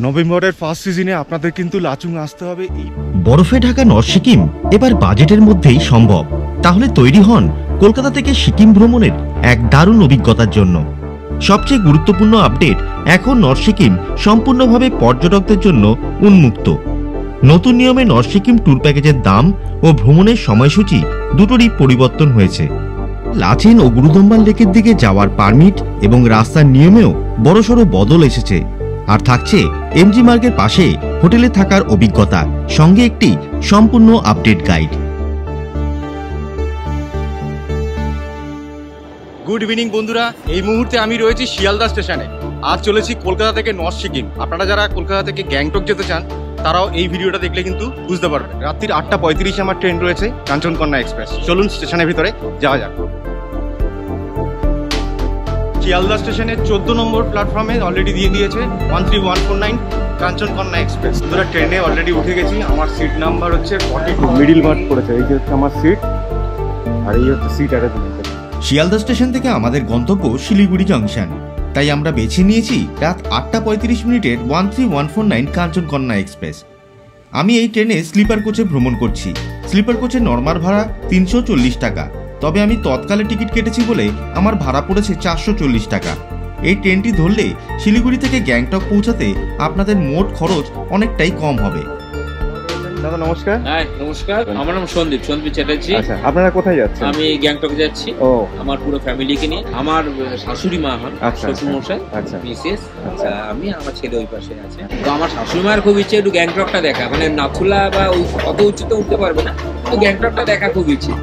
নভেম্বরের ফার্স্ট সিজনে আপনাদের কিন্তু লাচুং আসতে হবে। এই বরফে ঢাকা নর্থ সিকিম এবার বাজেটের মধ্যেই সম্ভব। তাহলে তৈরি হন কলকাতা থেকে সিকিম ভ্রমণের এক দারুণ অভিজ্ঞতার জন্য। সবচেয়ে গুরুত্বপূর্ণ আপডেট, এখন নর্থ সিকিম সম্পূর্ণভাবে পর্যটকদের জন্য উন্মুক্ত। নতুন নিয়মে নর্থ সিকিম ট্যুর প্যাকেজের দাম ও ভ্রমণের সময়সূচি দুটোরই পরিবর্তন হয়েছে। লাচেন ও গুরুদম্বাল লেকের দিকে যাওয়ার পারমিট এবং রাস্তার নিয়মেও বড়সড় বদল এসেছে। আর থাকছে এমজি মার্গের পাশে হোটেলে থাকার অভিজ্ঞতা, সঙ্গে একটি সম্পূর্ণ আপডেট গাইড। গুড ইভিনিং বন্ধুরা, এই মুহূর্তে আমি রয়েছি শিয়ালদা স্টেশনে। আজ চলেছি কলকাতা থেকে নর্থ সিকিম। আপনারা যারা কলকাতা থেকে গ্যাংটক যেতে চান তারাও এই ভিডিওটা দেখলে কিন্তু বুঝতে পারবেন। রাত্রির 8:35 আমার ট্রেন রয়েছে কাঞ্চনকন্যা এক্সপ্রেস। চলুন স্টেশনের ভিতরে যাওয়া যাক। শিয়ালদা স্টেশনের 14 নম্বর প্ল্যাটফর্মে অলরেডি দিয়ে দিয়েছে 13149 কাঞ্চনকন্যা এক্সপ্রেস। বন্ধুরা ট্রেনে অলরেডি উঠে গেছি। আমার সিট নাম্বার হচ্ছে 42, মিডিল বার্থ পড়েছে। এই যে হচ্ছে আমার সিট, আর এই হচ্ছে সিট অ্যারেঞ্জমেন্ট। শিয়ালদা স্টেশন থেকে আমাদের গন্তব্য শিলিগুড়ি জংশন, তাই আমরা বেছে নিয়েছি রাত 8:35 13-149 কাঞ্চনকন্যা এক্সপ্রেস। আমি এই ট্রেনে স্লিপার কোচে ভ্রমণ করছি। স্লিপার কোচের নর্মাল ভাড়া 340 টাকা, তবে আমি তৎকালে টিকিট কেটেছি বলে আমার ভাড়া পড়েছে 440 টাকা। এই ট্রেনটি ধরলে শিলিগুড়ি থেকে গ্যাংটক পৌঁছাতে আপনাদের মোট খরচ অনেকটাই কম হবে। দাদা নমস্কার। হ্যাঁ নমস্কার, আমার নাম সন্দীপ চ্যাটার্জি। আচ্ছা, আপনারা কোথায় যাচ্ছেন? আমি গ্যাংটক যাচ্ছি। ও, আমার পুরো ফ্যামিলিকে নিয়ে। আমার শাশুড়ি মা হন, শ্বশুর মশাই, মিসেস, আমি, আমার ছেলে ওই পাশে আছে। তো আমার শাশুড়ি মায়ের খুব ইচ্ছে একটু গ্যাংটকটা দেখা, মানে নাথুলা বা ওই অত উঁচুতে উঠতে পারবে না, তো গ্যাংটকটা দেখা খুব ইচ্ছে।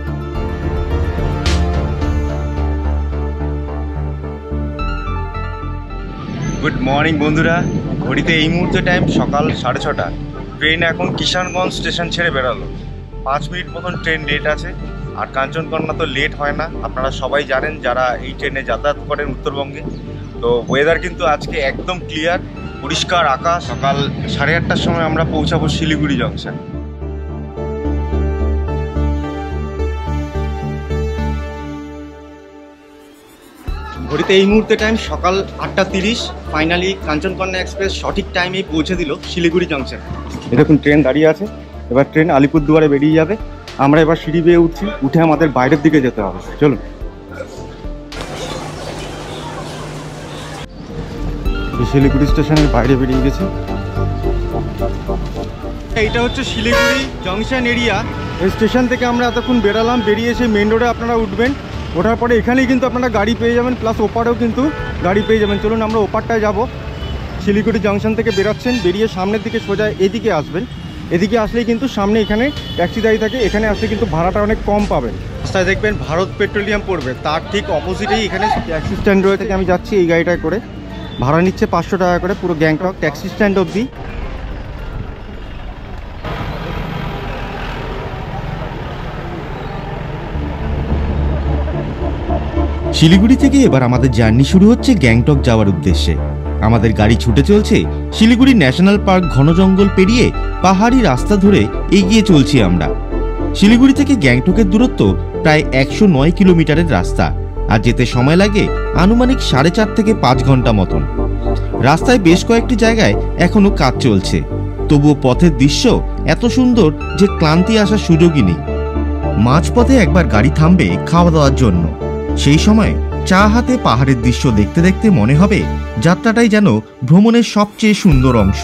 গুড মর্নিং বন্ধুরা, ঘড়িতে এই মুহূর্তে টাইম সকাল 6:30। ট্রেন এখন কিষানগঞ্জ স্টেশন ছেড়ে বেরালো। 5 মিনিট মতন ট্রেন লেট আছে। আর কাঞ্চনকন্যা তো লেট হয় না, আপনারা সবাই জানেন যারা এই ট্রেনে যাতায়াত করেন উত্তরবঙ্গে। তো ওয়েদার কিন্তু আজকে একদম ক্লিয়ার, পরিষ্কার আকাশ। সকাল 8:30টার সময় আমরা পৌঁছাবো শিলিগুড়ি জংশন। ঘড়িতে এই মুহূর্তে টাইম সকাল 8:30। ফাইনালি কাঞ্চনকন্যা এক্সপ্রেস সঠিক টাইমেই পৌঁছে দিল শিলিগুড়ি জংশন। এরকম ট্রেন দাঁড়িয়ে আছে। এবার ট্রেন আলিপুরদুয়ারে বেরিয়ে যাবে। আমরা এবার সিঁড়ি বেয়ে উঠছি, উঠে আমাদের বাইরের দিকে যেতে হবে। চলুন। শিলিগুড়ি স্টেশনের বাইরে বেরিয়ে গেছি। এইটা হচ্ছে শিলিগুড়ি জংশন এরিয়া। এই স্টেশন থেকে আমরা এতক্ষণ বেরালাম, বেরিয়ে এসে মেন রোডে আপনারা উঠবেন। ওঠার পরে এখানেই কিন্তু আপনারা গাড়ি পেয়ে যাবেন, প্লাস ওপারেও কিন্তু গাড়ি পেয়ে যাবেন। চলুন আমরা ওপারটায় যাব। শিলিগুড়ি জংশন থেকে বেরাচ্ছেন, বেরিয়ে সামনের দিকে সোজা এদিকে আসবেন। এদিকে আসলেই কিন্তু সামনে এখানে ট্যাক্সি দাঁড়িয়ে থাকে। এখানে আসলে কিন্তু ভাড়াটা অনেক কম পাবেন। রাস্তায় দেখবেন ভারত পেট্রোলিয়াম পড়বে, তার ঠিক অপোজিটেই এখানে ট্যাক্সি স্ট্যান্ড রয়েছে। আমি যাচ্ছি এই গাড়িটায় করে, ভাড়া নিচ্ছে 500 টাকা করে পুরো গ্যাংটক ট্যাক্সি স্ট্যান্ড অবধি। শিলিগুড়ি থেকে এবার আমাদের জার্নি শুরু হচ্ছে গ্যাংটক যাওয়ার উদ্দেশ্যে। আমাদের গাড়ি ছুটে চলছে শিলিগুড়ি ন্যাশনাল পার্ক ঘন জঙ্গল পেরিয়ে পাহাড়ি রাস্তা ধরে এগিয়ে চলছি আমরা। শিলিগুড়ি থেকে গ্যাংটকের দূরত্ব প্রায় 109 কিলোমিটারের রাস্তা, আর যেতে সময় লাগে আনুমানিক 4.5 থেকে 5 ঘন্টা মতন। রাস্তায় বেশ কয়েকটি জায়গায় এখনো কাজ চলছে, তবুও পথের দৃশ্য এত সুন্দর যে ক্লান্তি আসার সুযোগই নেই। মাঝপথে একবার গাড়ি থামবে খাওয়া দাওয়ার জন্য। সেই সময় চা হাতে পাহাড়ের দৃশ্য দেখতে দেখতে মনে হবে যাত্রাটাই যেন ভ্রমণের সবচেয়ে সুন্দর অংশ।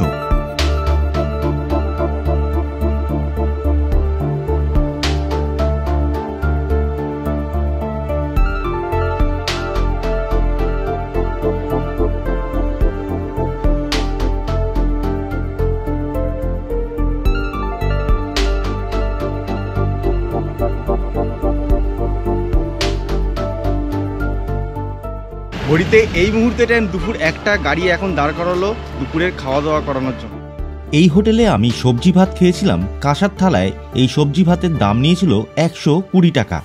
ঘড়িতে এই মুহূর্তে টাইম দুপুর 1টা। গাড়ি এখন দাঁড় করালো দুপুরের খাওয়া দাওয়া করানোর জন্য। এই হোটেলে আমি সবজি ভাত খেয়েছিলাম। কাঁসার থালায় এই সবজি ভাতের দাম নিয়েছিল 120 টাকা।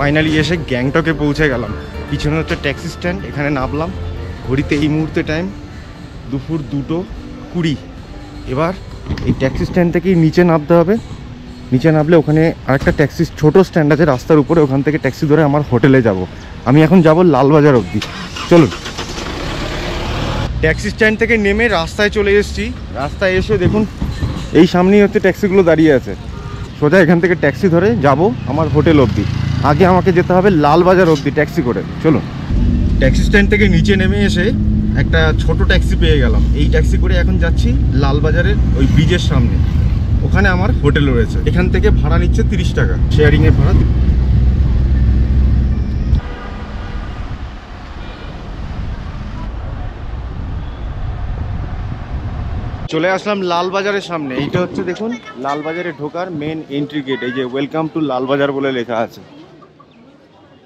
ফাইনালি এসে গ্যাংটকে পৌঁছে গেলাম। পিছনে হচ্ছে ট্যাক্সি স্ট্যান্ড, এখানে নামলাম। ঘড়িতে এই মুহূর্তে টাইম দুপুর 2:20। এবার এই ট্যাক্সি স্ট্যান্ড থেকেই নিচে নামতে হবে। নিচে নামলে ওখানে আরেকটা ট্যাক্সি ছোট স্ট্যান্ড আছে রাস্তার উপরে, ওখান থেকে ট্যাক্সি ধরে আমার হোটেলে যাব। আমি এখন যাব লালবাজার অবধি। চলুন। ট্যাক্সি স্ট্যান্ড থেকে নেমে রাস্তায় চলে এসেছি। রাস্তায় এসে দেখুন এই সামনেই হচ্ছে ট্যাক্সিগুলো দাঁড়িয়ে আছে। সোজা এখান থেকে ট্যাক্সি ধরে যাব আমার হোটেল অবধি। আগে আমাকে যেতে হবে লালবাজার অবধি ট্যাক্সি করে। চলুন। ট্যাক্সি স্ট্যান্ড থেকে নিচে নেমে এসে একটা ছোট ট্যাক্সি পেয়ে গেলাম। এই ট্যাক্সি করে এখন যাচ্ছি লালবাজারের ওই ব্রিজের সামনে, ওখানে আমার হোটেল রয়েছে। এখান থেকে ভাড়া নিচ্ছে 30 টাকা, শেয়ারিংয়ের ভাড়া। চলে আসলাম লালবাজারের সামনে। এইটা হচ্ছে দেখুন লালবাজারে ঢোকার মেন এন্ট্রি গেট। এই যে ওয়েলকাম টু লালবাজার বলে লেখা আছে।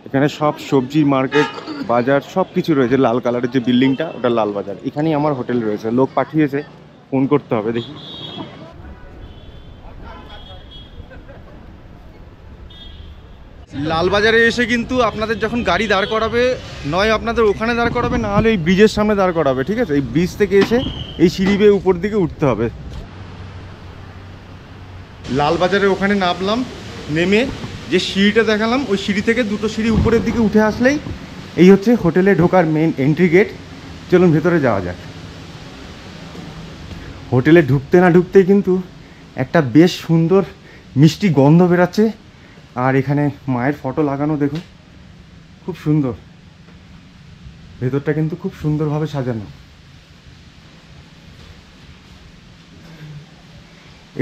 এখানে সব সবজি মার্কেট, বাজার সব কিছু রয়েছে। লাল কালারের যে বিল্ডিংটা ওটা লালবাজার। এখানেই আমার হোটেল রয়েছে। লোক পাঠিয়েছে, ফোন করতে হবে। দেখি লালবাজারে এসে কিন্তু আপনাদের যখন গাড়ি দাঁড় করাবে, নয় আপনাদের ওখানে দাঁড় করাবে, না হলে এই ব্রিজের সামনে দাঁড় করাবে। ঠিক আছে, এই ব্রিজ থেকে এসে এই সিঁড়ি বেয়ে উপর দিকে উঠতে হবে। লালবাজারে ওখানে নামলাম, নেমে যে সিঁড়িটা দেখালাম ওই সিঁড়ি থেকে 2টো সিঁড়ি উপরের দিকে উঠে আসলেই এই হচ্ছে হোটেলে ঢোকার মেন এন্ট্রি গেট। চলুন ভেতরে যাওয়া যাক। হোটেলে ঢুকতে না ঢুকতেই কিন্তু একটা বেশ সুন্দর মিষ্টি গন্ধ বেরাচ্ছে। আর এখানে মায়ের ফটো লাগানো দেখুন, খুব সুন্দর। ভেতরটা কিন্তু খুব সুন্দরভাবে সাজানো।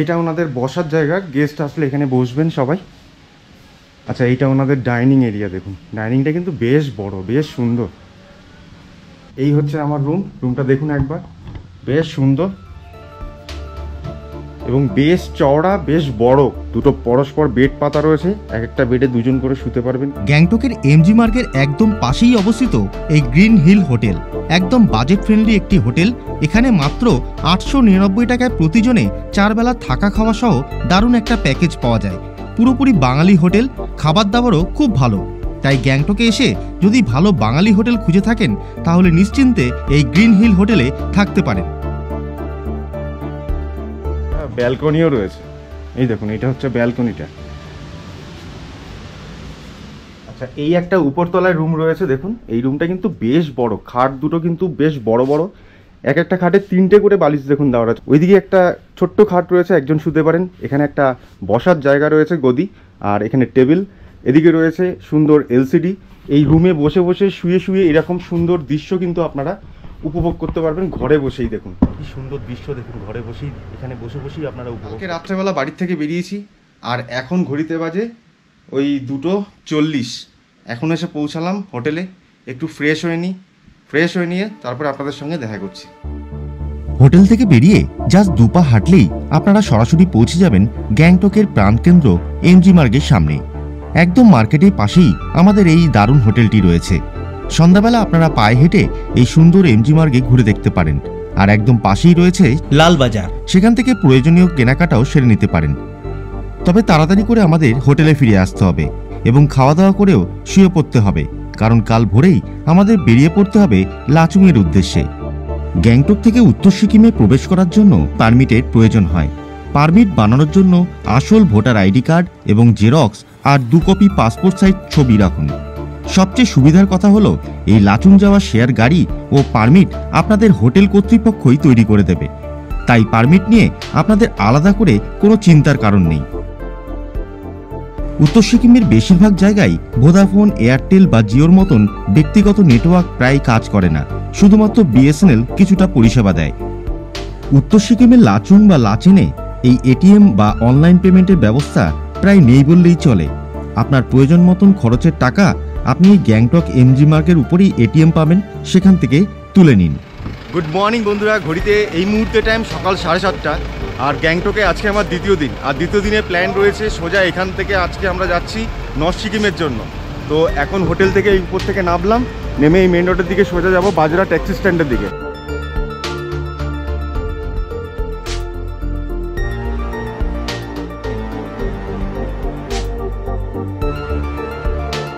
এটা ওনাদের বসার জায়গা, গেস্ট আসলে এখানে বসবেন সবাই। আচ্ছা, এইটা ওনাদের ডাইনিং এরিয়া। দেখুন ডাইনিংটা কিন্তু বেশ বড়, বেশ সুন্দর। এই হচ্ছে আমার রুম। রুমটা দেখুন একবার, বেশ সুন্দর এবং বেশ চওড়া, বেশ বড়। 2টো পরস্পর বেড পাতা রয়েছে, এক একটা বেডে 2জন করে শুতে পারবেন। গ্যাংটকের এমজি মার্গের একদম পাশেই অবস্থিত এই গ্রিন হিল হোটেল একদম বাজেট ফ্রেন্ডলি একটি হোটেল। এখানে মাত্র 899 টাকায় প্রতিজনে 4 বেলা থাকা খাওয়া সহ দারুণ একটা প্যাকেজ পাওয়া যায়। পুরোপুরি বাঙালি হোটেল, খাবার দাবারও খুব ভালো। তাই গ্যাংটকে এসে যদি ভালো বাঙালি হোটেল খুঁজে থাকেন তাহলে নিশ্চিন্তে এই গ্রিন হিল হোটেলে থাকতে পারেন। ব্যালকনিও রয়েছে, এই দেখুন এটা হচ্ছে ব্যালকনিটা। আচ্ছা, এই একটা উপরতলায় রুম রয়েছে। দেখুন এই রুমটা কিন্তু বেশ বড়। খাট 2টো কিন্তু বেশ বড় বড়। এক একটা খাটে 3টে করে বালিশ দেখুন দেওয়া আছে। ওইদিকে একটা ছোট্ট খাট রয়েছে, একজন শুতে পারেন। এখানে একটা বসার জায়গা রয়েছে, গদি, আর এখানে টেবিল। এদিকে রয়েছে সুন্দর এলসিডি। এই রুমে বসে বসে শুয়ে শুয়ে এরকম সুন্দর দৃশ্য কিন্তু আপনারা উপভোগ করতে পারবেন ঘরে বসেই। দেখুন কি সুন্দর দৃশ্য, দেখুন ঘরে বসেই, এখানে বসে বসেই আপনারা উপভোগ। রাত্রেবেলা বাড়ির থেকে বেরিয়েছি আর এখন ঘড়িতে বাজে ওই 2:40। এখন এসে পৌঁছালাম হোটেলে। একটু ফ্রেশ হয়ে নিই, ফ্রেশ হয়ে নিয়ে তারপরে আপনাদের সঙ্গে দেখা করছি। হোটেল থেকে বেরিয়ে জাস্ট 2 পা হাঁটলেই আপনারা সরাসরি পৌঁছে যাবেন গ্যাংটকের প্রাণকেন্দ্র এমজি মার্গের সামনে। একদম মার্কেটের পাশেই আমাদের এই দারুণ হোটেলটি রয়েছে। সন্ধ্যাবেলা আপনারা পায়ে হেঁটে এই সুন্দর এমজি মার্গে ঘুরে দেখতে পারেন। আর একদম পাশেই রয়েছে লালবাজার, সেখান থেকে প্রয়োজনীয় কেনাকাটাও সেরে নিতে পারেন। তবে তাড়াতাড়ি করে আমাদের হোটেলে ফিরে আসতে হবে এবং খাওয়া দাওয়া করেও শুয়ে পড়তে হবে, কারণ কাল ভোরেই আমাদের বেরিয়ে পড়তে হবে লাচুংয়ের উদ্দেশ্যে। গ্যাংটক থেকে উত্তর সিকিমে প্রবেশ করার জন্য পারমিটের প্রয়োজন হয়। পারমিট বানানোর জন্য আসল ভোটার আইডি কার্ড এবং জেরক্স আর 2 কপি পাসপোর্ট সাইজ ছবি রাখুন। সবচেয়ে সুবিধার কথা হলো এই লাচুং যাওয়া শেয়ার গাড়ি ও পারমিট আপনাদের হোটেল কর্তৃপক্ষই তৈরি করে দেবে। তাই পারমিট নিয়ে আপনাদের আলাদা করে কোনো চিন্তার কারণ নেই। উত্তর সিকিমের বেশিরভাগ জায়গায় ভোদাফোন, এয়ারটেল বা জিওর মতন ব্যক্তিগত নেটওয়ার্ক প্রায় কাজ করে না, শুধুমাত্র বিএসএনএল কিছুটা পরিষেবা দেয়। উত্তর সিকিমের লাচুং বা লাচেনে এই এটিএম বা অনলাইন পেমেন্টের ব্যবস্থা প্রায় নেই বললেই চলে। আপনার প্রয়োজন মতন খরচের টাকা আপনি এই গ্যাংটক এমজি মার্গের উপরেই এটিএম পাবেন, সেখান থেকে তুলে নিন। গুড মর্নিং বন্ধুরা, ঘড়িতে এই মুহূর্তে টাইম সকাল 7:30। আর গ্যাংটকে আজকে আমার দ্বিতীয় দিন। আর দ্বিতীয় দিনের প্ল্যান রয়েছে সোজা এখান থেকে আজকে আমরা যাচ্ছি নর্থ সিকিমের জন্য। তো এখন হোটেল থেকে এই উপর থেকে নামলাম, নেমে এই মেন রোডের দিকে সোজা যাব বাজরা ট্যাক্সি স্ট্যান্ডের দিকে।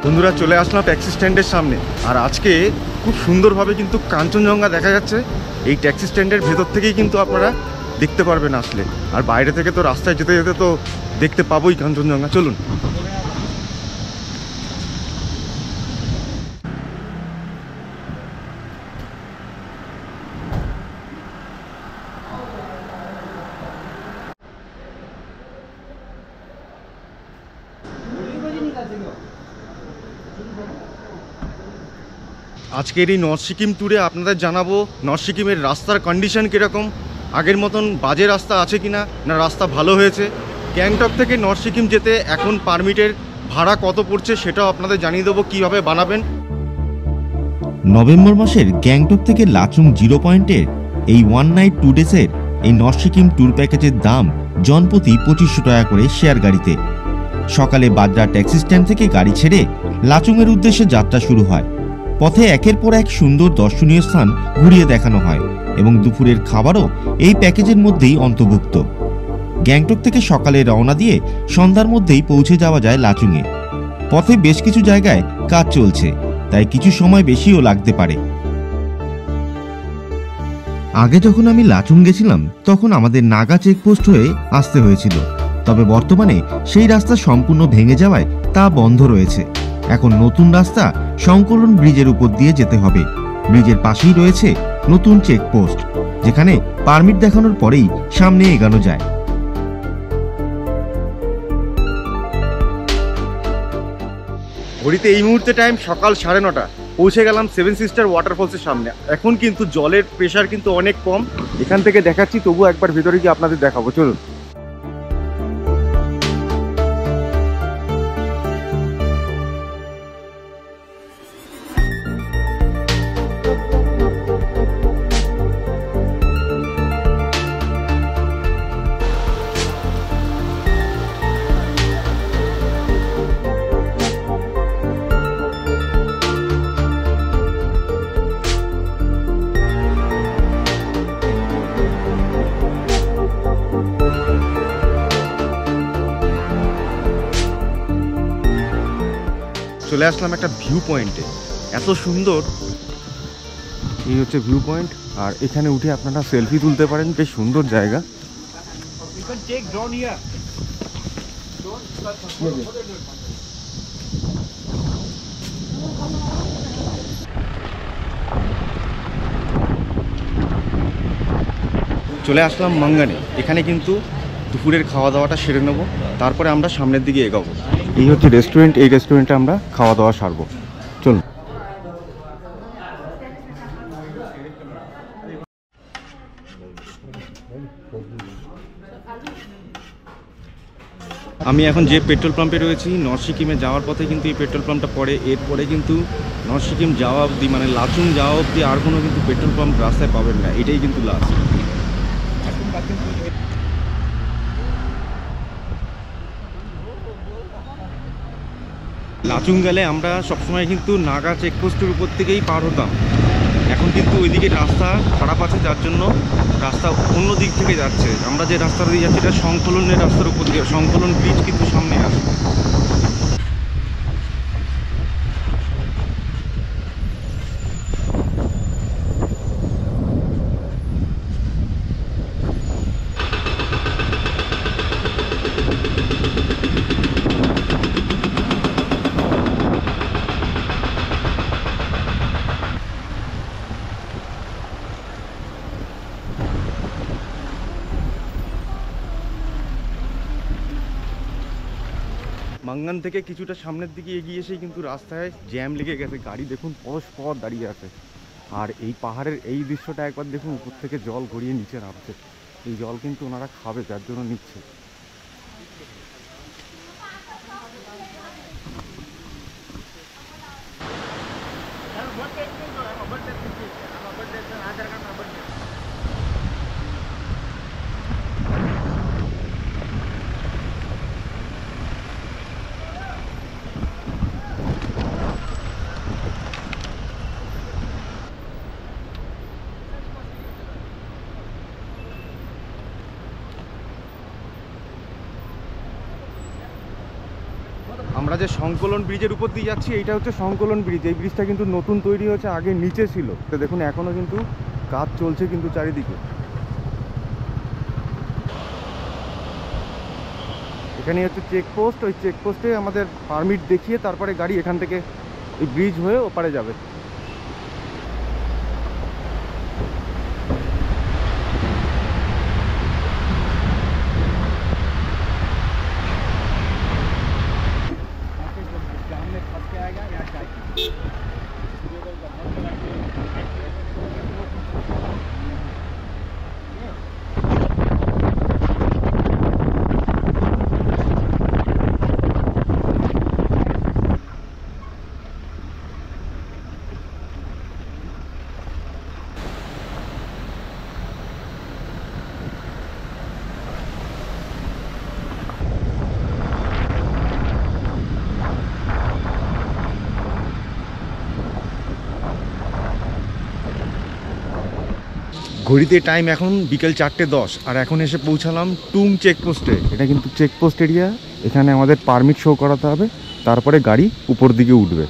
বন্ধুরা চলে আসলাম ট্যাক্সি স্ট্যান্ডের সামনে, আর আজকে খুব সুন্দরভাবে কিন্তু কাঞ্চনজঙ্ঘা দেখা যাচ্ছে। এই ট্যাক্সি স্ট্যান্ডের ভেতর থেকেই কিন্তু আপনারা দেখতে পারবেন আসলে, আর বাইরে থেকে তো রাস্তায় যেতে যেতে তো দেখতে পাবোই কাঞ্চনজঙ্ঘা। চলুন। আজকের এই নর্থ সিকিম ট্যুরে আপনাদের জানাবো নর্থ সিকিমের রাস্তার কন্ডিশন কীরকম, আগের মতন বাজে রাস্তা আছে কিনা, না রাস্তা ভালো হয়েছে। গ্যাংটক থেকে নর্থ সিকিম যেতে এখন পারমিটের ভাড়া কত পড়ছে সেটাও আপনাদের জানিয়ে দেবো, কীভাবে বানাবেন। নভেম্বর মাসের গ্যাংটক থেকে লাচুং 0 পয়েন্টের এই 1 নাইট 2 ডেজের এই নর্থ সিকিম ট্যুর প্যাকেজের দাম জনপ্রতি 2500 টাকা করে শেয়ার গাড়িতে। সকালে বাজরা ট্যাক্সি স্ট্যান্ড থেকে গাড়ি ছেড়ে লাচুংয়ের উদ্দেশ্যে যাত্রা শুরু হয়। পথে একের পর এক সুন্দর দর্শনীয় স্থান ঘুরিয়ে দেখানো হয় এবং দুপুরের খাবারও এই প্যাকেজের মধ্যেই অন্তর্ভুক্ত। গ্যাংটক থেকে সকালে রওনা দিয়ে সন্ধ্যার মধ্যেই পৌঁছে যাওয়া যায় লাচুংয়ে। পথে বেশ কিছু জায়গায় কাজ চলছে, তাই কিছু সময় বেশিও লাগতে পারে। আগে যখন আমি লাচুং গেছিলাম তখন আমাদের নাগা চেকপোস্ট হয়ে আসতে হয়েছিল, তবে বর্তমানে সেই রাস্তা সম্পূর্ণ ভেঙে যাওয়ায় তা বন্ধ রয়েছে। এখন নতুন রাস্তা সংকলন ব্রিজের উপর দিয়ে যেতে হবে। ব্রিজের পাশেই রয়েছে নতুন চেকপোস্ট, যেখানে পারমিট দেখানোর পরেই সামনে এগানো যায়। ঘড়িতে এই মুহূর্তে টাইম সকাল 9:30। পৌঁছে গেলাম 7 সিস্টার ওয়াটারফলসের সামনে। এখন কিন্তু জলের প্রেশার কিন্তু অনেক কম, এখান থেকে দেখাচ্ছি, তবু একবার ভেতরে গিয়ে আপনাদের দেখাবো। চলুন। চলে আসলাম একটা ভিউ পয়েন্টে, এত সুন্দর। এই হচ্ছে ভিউ পয়েন্ট, আর এখানে উঠে আপনারা সেলফি তুলতে পারেন, বেশ সুন্দর জায়গা। চলে আসলাম মাঙ্গানে। এখানে কিন্তু দুপুরের খাওয়া দাওয়াটা সেরে নেবো, তারপরে আমরা সামনের দিকে এগোবো। এই হচ্ছে রেস্টুরেন্ট, এই রেস্টুরেন্টে আমরা খাওয়া দাওয়া সারবো। চলুন। আমি এখন যে পেট্রোল পাম্পে রয়েছি, নর্থ সিকিমে যাওয়ার পথে কিন্তু এই পেট্রোল পাম্পটা পড়ে। এরপরে কিন্তু নর্থ সিকিম যাওয়া অবধি, মানে লাচুং যাওয়া অবধি আর কোনো কিন্তু পেট্রোল পাম্প রাস্তায় পাবেন না, এটাই কিন্তু লাস্ট। লাচুং গেলে আমরা সবসময় কিন্তু নাগা চেকপোস্টের উপর থেকেই পার হতাম। এখন কিন্তু ওইদিকে রাস্তা খারাপ আছে, যার জন্য রাস্তা অন্য দিক থেকে যাচ্ছে। আমরা যে রাস্তাটা দিয়ে যাচ্ছি এটা সংকলনের রাস্তার উপর দিয়ে, সংকলন ব্রিজ কিন্তু সামনে আসে। মাঙ্গান থেকে কিছুটা সামনের দিকে এগিয়ে এসেই কিন্তু রাস্তায় জ্যাম লেগে গেছে, গাড়ি দেখুন পরস্পর দাঁড়িয়ে আছে। আর এই পাহাড়ের এই দৃশ্যটা একবার দেখুন, উপর থেকে জল গড়িয়ে নিচে নামছে। এই জল কিন্তু ওনারা খাবে, যার জন্য নিচ্ছে। আমরা যে সংকলন ব্রিজের উপর দিয়ে যাচ্ছি, এইটা হচ্ছে সংকলন ব্রিজ। এই ব্রিজটা কিন্তু নতুন তৈরি হয়েছে, আগে নিচে ছিল। তো দেখুন এখনও কিন্তু কাজ চলছে কিন্তু চারিদিকে। এখানে হচ্ছে চেকপোস্ট, ওই চেকপোস্টে আমাদের পারমিট দেখিয়ে তারপরে গাড়ি এখান থেকে এই ব্রিজ হয়ে ওপারে যাবে। ঘড়িতে টাইম এখন বিকেল 4:10, আর এখন এসে পৌঁছালাম টুং চেকপোস্টে। এটা কিন্তু চেকপোস্ট এরিয়া, এখানে আমাদের পারমিট শো করাতে হবে, তারপরে গাড়ি উপর দিকে উঠবে।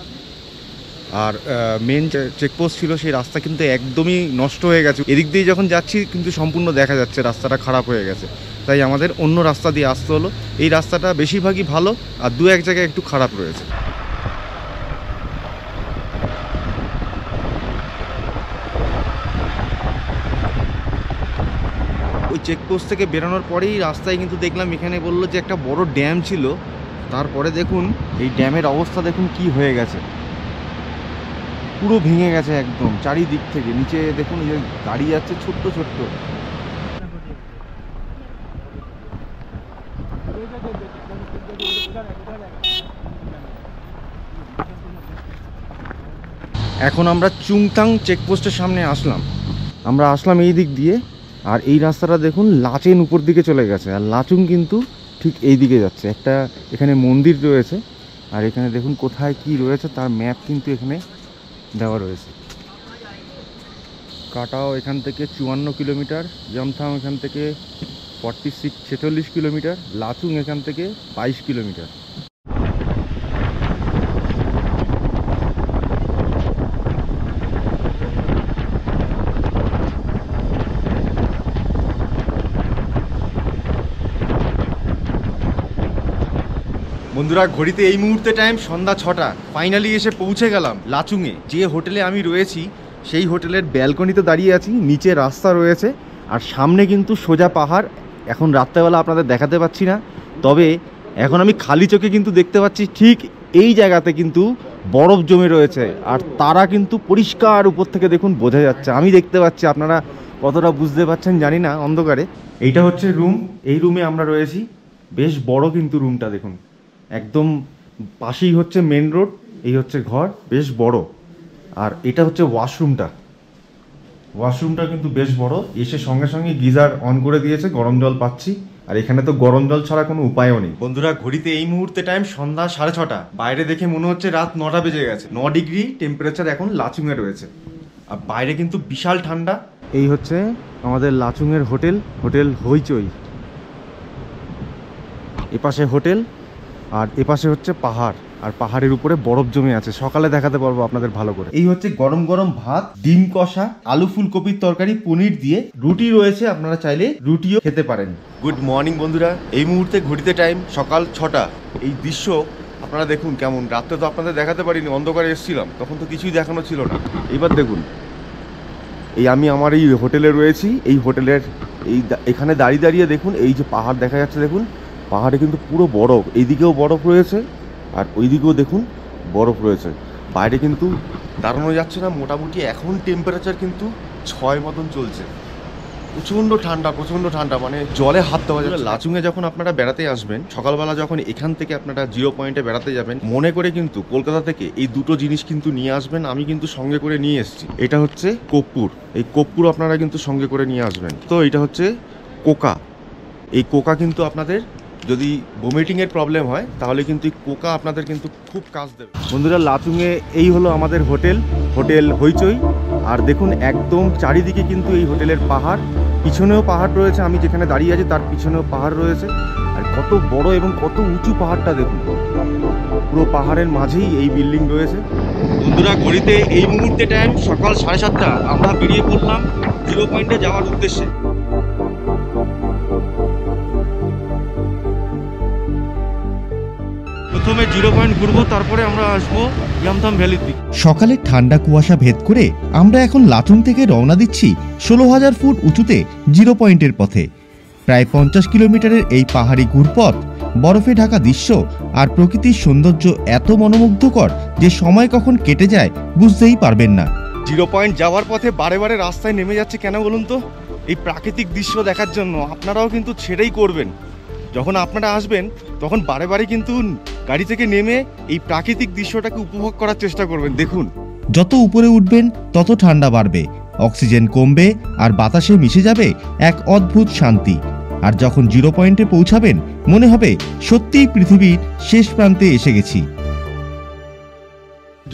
আর মেন চেকপোস্ট ছিল, সেই রাস্তা কিন্তু একদমই নষ্ট হয়ে গেছে। এদিক দিয়ে যখন যাচ্ছি কিন্তু সম্পূর্ণ দেখা যাচ্ছে রাস্তাটা খারাপ হয়ে গেছে, তাই আমাদের অন্য রাস্তা দিয়ে আসতে হলো। এই রাস্তাটা বেশিরভাগই ভালো, আর দু এক জায়গায় একটু খারাপ রয়েছে। ওই চেকপোস্ট থেকে বেরোনোর পরেই রাস্তায় কিন্তু দেখলাম, এখানে বললো যে একটা বড় ড্যাম ছিল। তারপরে দেখুন এই ড্যামের অবস্থা দেখুন কি হয়ে গেছে, পুরো ভেঙে গেছে একদম চারিদিক থেকে। নিচে দেখুন এই যে গাড়ি যাচ্ছে ছোট্ট ছোট্ট। এখন আমরা চুংথাং চেকপোস্টের সামনে আসলাম। আমরা আসলাম এই দিক দিয়ে, আর এই রাস্তাটা দেখুন লাচেন উপর দিকে চলে গেছে, আর লাচুং কিন্তু ঠিক এই দিকে যাচ্ছে। একটা এখানে মন্দির রয়েছে, আর এখানে দেখুন কোথায় কি রয়েছে তার ম্যাপ কিন্তু এখানে দেওয়া রয়েছে। কাটাও এখান থেকে 54 কিলোমিটার, জমথাং এখান থেকে 46 কিলোমিটার, লাচুং এখান থেকে 22 কিলোমিটার। বন্ধুরা, ঘড়িতে এই মুহূর্তে টাইম সন্ধ্যা 6টা। ফাইনালি এসে পৌঁছে গেলাম লাচুংয়ে। যে হোটেলে আমি রয়েছি সেই হোটেলের ব্যালকনিতে দাঁড়িয়ে আছি, নিচে রাস্তা রয়েছে আর সামনে কিন্তু সোজা পাহাড়। এখন রাত্রেবেলা আপনাদের দেখাতে পাচ্ছি না, তবে এখন আমি খালি চোখে কিন্তু দেখতে পাচ্ছি ঠিক এই জায়গাতে কিন্তু বরফ জমে রয়েছে, আর তারা কিন্তু পরিষ্কার উপর থেকে দেখুন বোঝা যাচ্ছে। আমি দেখতে পাচ্ছি, আপনারা কতটা বুঝতে পারছেন জানি না অন্ধকারে। এইটা হচ্ছে রুম, এই রুমে আমরা রয়েছি। বেশ বড় কিন্তু রুমটা দেখুন, একদম পাশেই হচ্ছে মেন রোড, এই হচ্ছে ঘর, বেশ বড়। আর এটা হচ্ছে ওয়াশরুমটা, ওয়াশরুমটা কিন্তু বেশ বড়। এসে সঙ্গে সঙ্গে গিজার অন করে দিয়েছে, গরম জল পাচ্ছি। আর এখানে তো গরম জল ছাড়া কোনো উপায়ও নেই। বন্ধুরা, ঘড়িতে এই মুহূর্তে টাইম সন্ধ্যা 6:30। বাইরে দেখে মনে হচ্ছে রাত 9টা বেজে গেছে। 9 ডিগ্রি টেম্পারেচার এখন লাচুংয়ে রয়েছে, আর বাইরে কিন্তু বিশাল ঠান্ডা। এই হচ্ছে আমাদের লাচুংয়ের হোটেল, হোটেল হইচই। এপাশে হোটেল, আর এপাশে হচ্ছে পাহাড়, আর পাহাড়ের উপরে বরফ জমে আছে। সকালে দেখাতে পারবো আপনাদের ভালো করে। এই হচ্ছে গরম গরম ভাত, ডিম কষা, আলু ফুলকপির তরকারি, পনির দিয়ে রুটি রয়েছে, আপনারা চাইলে রুটিও খেতে পারেন। গুড মর্নিং বন্ধুরা, এই মুহূর্তে ঘড়িতে টাইম সকাল 6টা। এই দৃশ্য আপনারা দেখুন কেমন। রাত্রে তো আপনাদের দেখাতে পারিনি, অন্ধকারে এসেছিলাম, তখন তো কিছুই দেখানো ছিল না। এইবার দেখুন, এই আমি আমার এই হোটেলে রয়েছি। এই হোটেলের এখানে দাঁড়িয়ে দাঁড়িয়ে দেখুন এই যে পাহাড় দেখা যাচ্ছে, দেখুন পাহাড়ে কিন্তু পুরো বরফ। এইদিকেও বরফ রয়েছে, আর ওইদিকেও দেখুন বরফ রয়েছে। বাইরে কিন্তু দাঁড়ানো যাচ্ছে না। মোটামুটি এখন টেম্পারেচার কিন্তু 6 মতন চলছে। প্রচণ্ড ঠান্ডা, প্রচণ্ড ঠান্ডা, মানে জলে হাত দেওয়া যাবে। লাচুংয়ে যখন আপনারা বেড়াতে আসবেন, সকালবেলা যখন এখান থেকে আপনারা 0 পয়েন্টে বেড়াতে যাবেন, মনে করে কিন্তু কলকাতা থেকে এই দুটো জিনিস কিন্তু নিয়ে আসবেন। আমি কিন্তু সঙ্গে করে নিয়ে এসেছি। এটা হচ্ছে কর্পূর, এই কর্পূর আপনারা কিন্তু সঙ্গে করে নিয়ে আসবেন। তো এটা হচ্ছে কোকা। এই কোকা কিন্তু আপনাদের যদি ভমিটিংয়ের প্রবলেম হয় তাহলে কিন্তু এই কোকা আপনাদের কিন্তু খুব কাজ দেবে। বন্ধুরা, লাচুংয়ে এই হলো আমাদের হোটেল, হোটেল হইচই। আর দেখুন একদম চারিদিকে কিন্তু এই হোটেলের পাহাড়, পিছনেও পাহাড় রয়েছে। আমি যেখানে দাঁড়িয়ে আছি তার পিছনেও পাহাড় রয়েছে। আর কত বড় এবং কত উঁচু পাহাড়টা দেখুন। পুরো পাহাড়ের মাঝেই এই বিল্ডিং রয়েছে। বন্ধুরা, ঘড়িতে এই মুহূর্তে টাইম সকাল 7:30। আমরা বেরিয়ে পড়লাম 0 পয়েন্টে যাওয়ার উদ্দেশ্যে। প্রথমে 0 পয়েন্ট ঘুরবো, তারপরে আমরা আসবো ইয়ামথাম ভ্যালির দিকে। সকালে ঠান্ডা কুয়াশা ভেদ করে আমরা এখন লাচুং থেকে রওনা দিচ্ছি 16,000 ফুট উঁচুতে 0 পয়েন্টের পথে। প্রায় 50 কিলোমিটারের এই পাহাড়ি ঘুরপথ, বরফে ঢাকা দৃশ্য আর প্রকৃতির সৌন্দর্য এত মনোমুগ্ধকর যে সময় কখন কেটে যায় বুঝতেই পারবেন না। 0 পয়েন্ট যাওয়ার পথে বারে বারে রাস্তায় নেমে যাচ্ছে কেন বলুন তো? এই প্রাকৃতিক দৃশ্য দেখার জন্য। আপনারাও কিন্তু সেটাই করবেন। যখন আপনারা আসবেন তখন বারে বারে কিন্তু গাড়ি থেকে নেমে এই প্রাকৃতিক দৃশ্যটাকে উপভোগ করার চেষ্টা করবেন। দেখুন, যত উপরে উঠবেন তত ঠান্ডা বাড়বে, অক্সিজেন কমবে আর বাতাসে মিশে যাবে এক অদ্ভুত শান্তি। আর যখন 0 পয়েন্টে পৌঁছাবেন মনে হবে সত্যিই পৃথিবীর শেষ প্রান্তে এসে গেছি।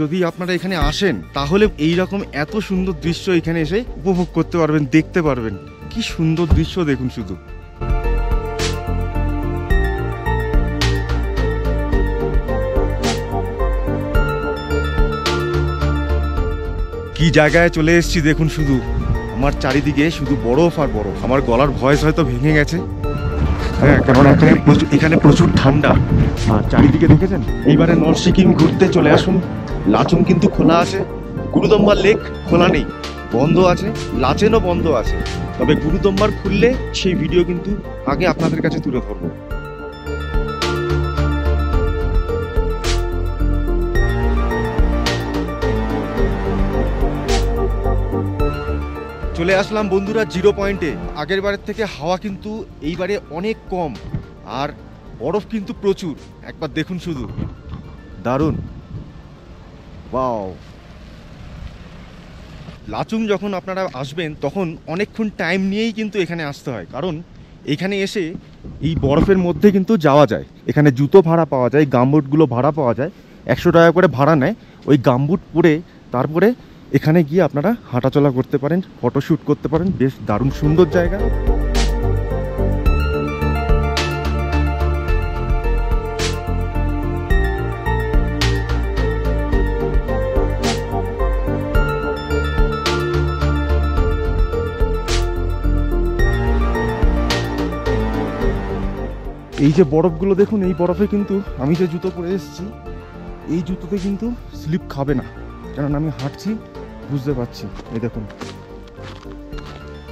যদি আপনারা এখানে আসেন তাহলে এই রকম এত সুন্দর দৃশ্য এখানে এসে উপভোগ করতে পারবেন, দেখতে পারবেন। কি সুন্দর দৃশ্য দেখুন শুধু। কি জায়গায় চলে এসেছি দেখুন শুধু। আমার চারিদিকে শুধু বরফ আর বরফ। আমার গলার ভয়েস হয়তো ভেঙে গেছে, হ্যাঁ, কেননা এখানে প্রচুর ঠান্ডা। আর চারিদিকে দেখেছেন। এইবারে নর্থ সিকিম ঘুরতে চলে আসুন। লাচুং কিন্তু খোলা আছে, গুরুদম্বার লেক খোলা নেই, বন্ধ আছে। লাচেনও বন্ধ আছে, তবে গুরুদম্বার খুললে সেই ভিডিও কিন্তু আগে আপনাদের কাছে তুলে ধরবো। চলে আসলাম বন্ধুরা 0 পয়েন্টে। আগের বারের থেকে হাওয়া কিন্তু এইবারে অনেক কম, আর বরফ কিন্তু প্রচুর। একবার দেখুন শুধু, দারুণ। ওয়াও! লাচুং যখন আপনারা আসবেন তখন অনেকক্ষণ টাইম নিয়েই কিন্তু এখানে আসতে হয়, কারণ এখানে এসে এই বরফের মধ্যে কিন্তু যাওয়া যায়। এখানে জুতো ভাড়া পাওয়া যায়, গামবুটগুলো ভাড়া পাওয়া যায়। 100 টাকা করে ভাড়া নেয়। ওই গামবুট পরে তারপরে এখানে গিয়ে আপনারা হাঁটাচলা করতে পারেন, ফটোশ্যুট করতে পারেন। বেশ দারুণ সুন্দর জায়গা। এই যে বরফগুলো দেখুন, এই বরফে কিন্তু আমি যে জুতো পরে এসেছি এই জুতোতে কিন্তু স্লিপ খাবে না, কারণ আমি হাঁটছি, বুঝতে পারছি। এই দেখুন,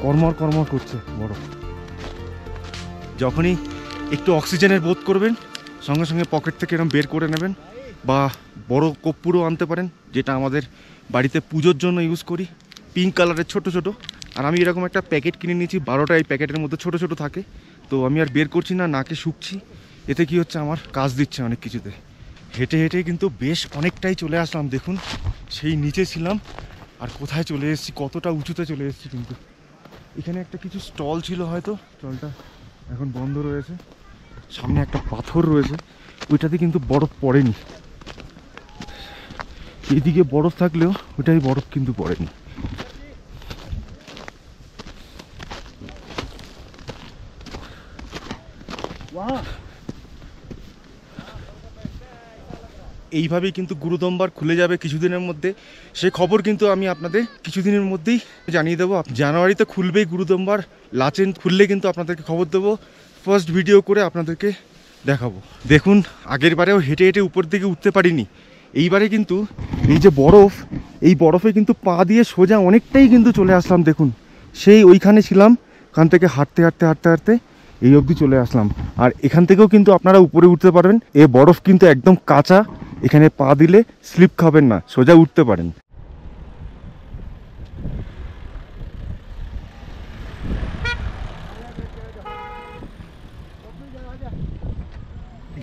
কর্মর কর্মর করছে বরফ। যখনই একটু অক্সিজেনের বোধ করবেন সঙ্গে সঙ্গে পকেট থেকে এরকম বের করে নেবেন, বা বড় কর্পূরও আনতে পারেন, যেটা আমাদের বাড়িতে পুজোর জন্য ইউজ করি, পিঙ্ক কালারের ছোট ছোট। আর আমি এরকম একটা প্যাকেট কিনে নিয়েছি, 12টা। এই প্যাকেটের মধ্যে ছোট ছোট থাকে, তো আমি আর বের করছি না, নাকে শুকছি। এতে কি হচ্ছে, আমার কাজ দিচ্ছে অনেক কিছুতে। হেঁটে হেঁটে কিন্তু বেশ অনেকটাই চলে আসলাম। দেখুন, সেই নিচে ছিলাম আর কোথায় চলে এসেছি, কতটা উঁচুতে চলে এসেছি। কিন্তু এখানে একটা কিছু স্টল ছিল, হয়তো স্টলটা এখন বন্ধ রয়েছে। সামনে একটা পাথর রয়েছে, ওইটাতে কিন্তু বরফ পড়েনি। এদিকে বরফ থাকলেও ওইটাই বরফ কিন্তু পড়েনি। এইভাবেই কিন্তু গুরুদম্বার খুলে যাবে কিছুদিনের মধ্যে। সে খবর কিন্তু আমি আপনাদের কিছুদিনের মধ্যেই জানিয়ে দেবো। জানুয়ারিতে খুলবেই গুরুদম্বার। লাচেন খুললে কিন্তু আপনাদেরকে খবর দেবো, ফার্স্ট ভিডিও করে আপনাদেরকে দেখাবো। দেখুন, আগের বারেও হেঁটে হেঁটে উপর দিকে উঠতে পারিনি। এইবারে কিন্তু এই যে বরফ, এই বরফে কিন্তু পা দিয়ে সোজা অনেকটাই কিন্তু চলে আসলাম। দেখুন, সেই ওইখানে ছিলাম, ওখান থেকে হাঁটতে হাঁটতে হাঁটতে হাঁটতে এই অবধি চলে আসলাম। আর এখান থেকেও কিন্তু আপনারা উপরে উঠতে পারবেন। এ বরফ কিন্তু একদম কাঁচা, এখানে পা দিলে স্লিপ খাবেন না, সোজা উঠতে পারেন।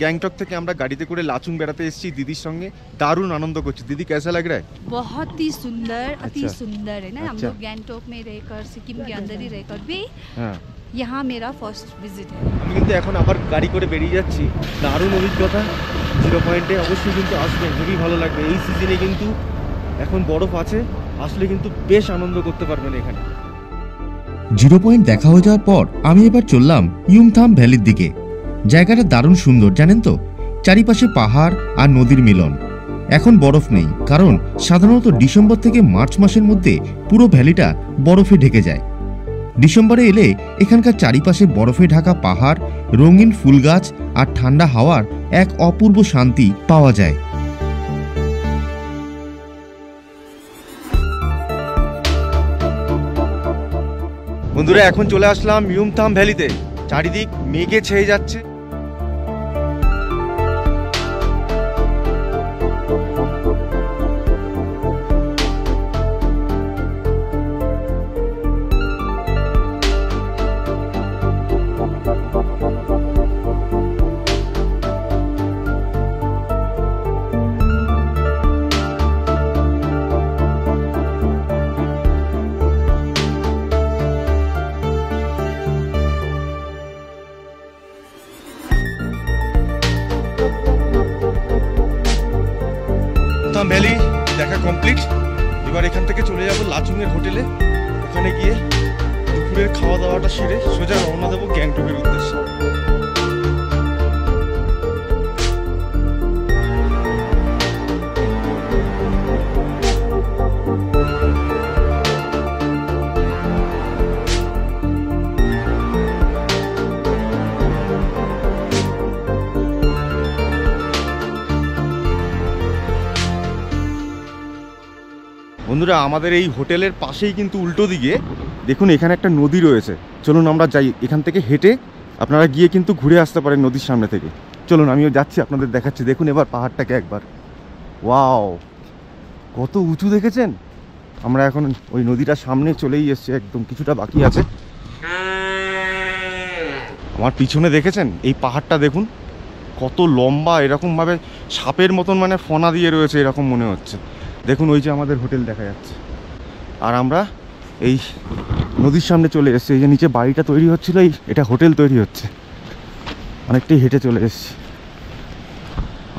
गैंगटॉक থেকে আমরা গাড়িতে করে লাচুং বেড়াতে এসেছি দিদির সঙ্গে। দারুণ আনন্দ করছি। दीदी कैसा लग रहा है? बहुत ही सुंदर, अति अच्छा। सुंदर है ना। हम अच्छा। लोग गैंगटॉक में रहकर, सिक्किम के अंदर ही रहकर भी হ্যাঁ, यहाँ मेरा फर्स्ट विजिट है। আমি কিন্তু এখন আবার গাড়ি করে বেরিয়ে যাচ্ছি। দারুণ অভিজ্ঞতা। 0 পয়েন্টে অবশ্যই কিন্তু আসবেন, খুবই ভালো লাগবে। এই সিজনে কিন্তু এখন বরফ আছে, আসলে কিন্তু বেশ আনন্দ করতে পারবেন এখানে। 0 পয়েন্ট দেখা হয়ে যাওয়ার পর আমি এবার চললাম ইয়ুমথাম ভ্যালির দিকে। জায়গাটা দারুণ সুন্দর, জানেন তো? চারিপাশে পাহাড় আর নদীর মিলন। এখন বরফ নেই, কারণ সাধারণত ডিসেম্বর থেকে মার্চ মাসের মধ্যে পুরো ভ্যালিটা বরফে ঢেকে যায়। ডিসেম্বরে এলে এখানকার চারিপাশে বরফে ঢাকা পাহাড়, রঙিন ফুল গাছ আর ঠান্ডা হাওয়ার এক অপূর্ব শান্তি পাওয়া যায়। বন্ধুরা, এখন চলে আসলাম মিউমথাম ভ্যালিতে। চারিদিক মেঘে ছেয়ে যাচ্ছে। ভ্যালি দেখা কমপ্লিট। এবার এখান থেকে চলে যাব লাচুংয়ের হোটেলে। ওখানে গিয়ে দুপুরের খাওয়া দাওয়াটা সেরে সোজা রওনা দেবো গ্যাংটকের উদ্দেশ্যে। বন্ধুরা, আমাদের এই হোটেলের পাশেই কিন্তু উল্টো দিকে দেখুন এখানে একটা নদী রয়েছে। চলুন আমরা যাই। এখান থেকে হেঁটে আপনারা গিয়ে কিন্তু ঘুরে আসতে পারেন নদীর সামনে থেকে। চলুন, আমিও যাচ্ছি, আপনাদের দেখাচ্ছি। দেখুন এবার পাহাড়টাকে একবার, ওয়াও কত উঁচু দেখেছেন। আমরা এখন ওই নদীটার সামনে চলেই এসেছি, একদম কিছুটা বাকি আছে। আমার পিছনে দেখেছেন এই পাহাড়টা দেখুন কত লম্বা, এরকমভাবে সাপের মতন মানে ফনা দিয়ে রয়েছে এরকম মনে হচ্ছে। দেখুন ওই যে আমাদের হোটেল দেখা যাচ্ছে। আর আমরা এই নদীর সামনে চলে এসেছি। এই যে নিচে বাড়িটা তৈরি হচ্ছিল, এটা হোটেল তৈরি হচ্ছে। অনেকটাই হেঁটে চলে এসেছি,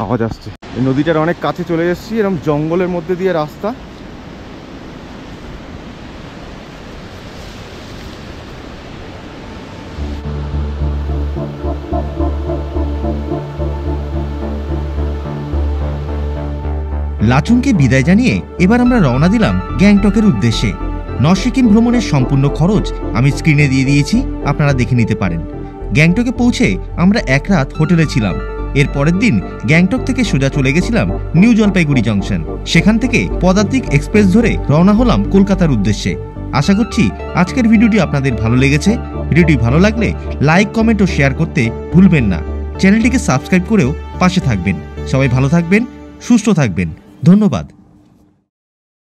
আওয়াজ আসছে। এই নদীটার অনেক কাছে চলে এসেছি। এরকম জঙ্গলের মধ্যে দিয়ে রাস্তা। লাচুংকে বিদায় জানিয়ে এবার আমরা রওনা দিলাম গ্যাংটকের উদ্দেশ্যে। নরসিকিম ভ্রমণের সম্পূর্ণ খরচ আমি স্ক্রিনে দিয়ে দিয়েছি, আপনারা দেখে নিতে পারেন। গ্যাংটকে পৌঁছে আমরা এক রাত হোটেলে ছিলাম। এর পরের দিন গ্যাংটক থেকে সোজা চলে গেছিলাম নিউ জলপাইগুড়ি জংশন। সেখান থেকে পদাতিক এক্সপ্রেস ধরে রওনা হলাম কলকাতার উদ্দেশ্যে। আশা করছি আজকের ভিডিওটি আপনাদের ভালো লেগেছে। ভিডিওটি ভালো লাগলে লাইক, কমেন্ট ও শেয়ার করতে ভুলবেন না। চ্যানেলটিকে সাবস্ক্রাইব করেও পাশে থাকবেন। সবাই ভালো থাকবেন, সুস্থ থাকবেন। ধন্যবাদ।